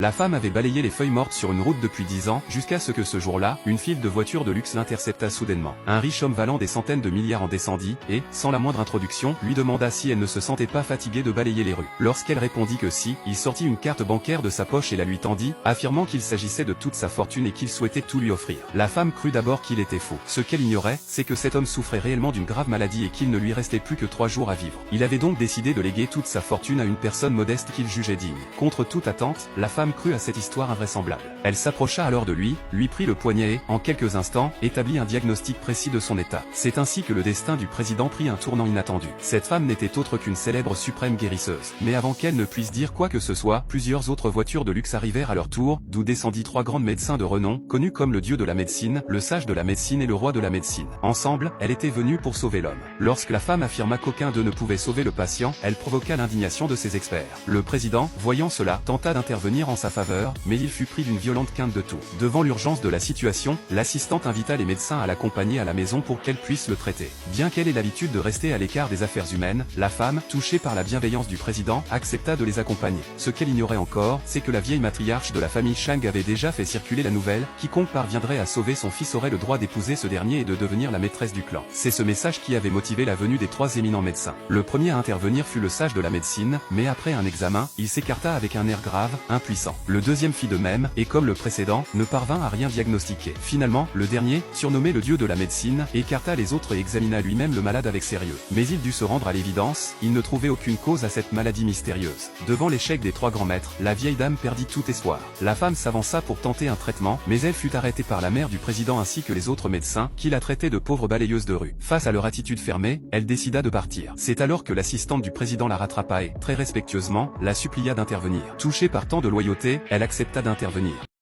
La femme avait balayé les feuilles mortes sur une route depuis 10 ans, jusqu'à ce que ce jour-là, une file de voitures de luxe l'intercepta soudainement. Un riche homme valant des centaines de milliards en descendit, et, sans la moindre introduction, lui demanda si elle ne se sentait pas fatiguée de balayer les rues. Lorsqu'elle répondit que si, il sortit une carte bancaire de sa poche et la lui tendit, affirmant qu'il s'agissait de toute sa fortune et qu'il souhaitait tout lui offrir. La femme crut d'abord qu'il était faux. Ce qu'elle ignorait, c'est que cet homme souffrait réellement d'une grave maladie et qu'il ne lui restait plus que 3 jours à vivre. Il avait donc décidé de léguer toute sa fortune à une personne modeste qu'il jugeait digne. Contre toute attente, la femme crut à cette histoire invraisemblable. Elle s'approcha alors de lui prit le poignet et, en quelques instants, établit un diagnostic précis de son état. C'est ainsi que le destin du président prit un tournant inattendu. Cette femme n'était autre qu'une célèbre suprême guérisseuse. Mais avant qu'elle ne puisse dire quoi que ce soit, plusieurs autres voitures de luxe arrivèrent à leur tour, d'où descendit 3 grands médecins de renom, connus comme le dieu de la médecine, le sage de la médecine et le roi de la médecine. Ensemble, elle était venue pour sauver l'homme. Lorsque la femme affirma qu'aucun d'eux ne pouvait sauver le patient, elle provoqua l'indignation de ses experts. Le président, voyant cela, tenta d'intervenir en sa faveur, mais il fut pris d'une violente quinte de toux. Devant l'urgence de la situation, l'assistante invita les médecins à l'accompagner à la maison pour qu'elle puisse le traiter. Bien qu'elle ait l'habitude de rester à l'écart des affaires humaines, la femme, touchée par la bienveillance du président, accepta de les accompagner. Ce qu'elle ignorait encore, c'est que la vieille matriarche de la famille Chang avait déjà fait circuler la nouvelle, quiconque parviendrait à sauver son fils aurait le droit d'épouser ce dernier et de devenir la maîtresse du clan. C'est ce message qui avait motivé la venue des 3 éminents médecins. Le premier à intervenir fut le sage de la médecine, mais après un examen, il s'écarta avec un air grave, impuissant. Le deuxième fit de même, et comme le précédent, ne parvint à rien diagnostiquer. Finalement, le dernier, surnommé le dieu de la médecine, écarta les autres et examina lui-même le malade avec sérieux. Mais il dut se rendre à l'évidence, il ne trouvait aucune cause à cette maladie mystérieuse. Devant l'échec des 3 grands maîtres, la vieille dame perdit tout espoir. La femme s'avança pour tenter un traitement, mais elle fut arrêtée par la mère du président ainsi que les autres médecins, qui la traitaient de pauvre balayeuse de rue. Face à leur attitude fermée, elle décida de partir. C'est alors que l'assistante du président la rattrapa et, très respectueusement, la supplia d'intervenir. Touchée par tant de loyauté, elle accepta d'intervenir.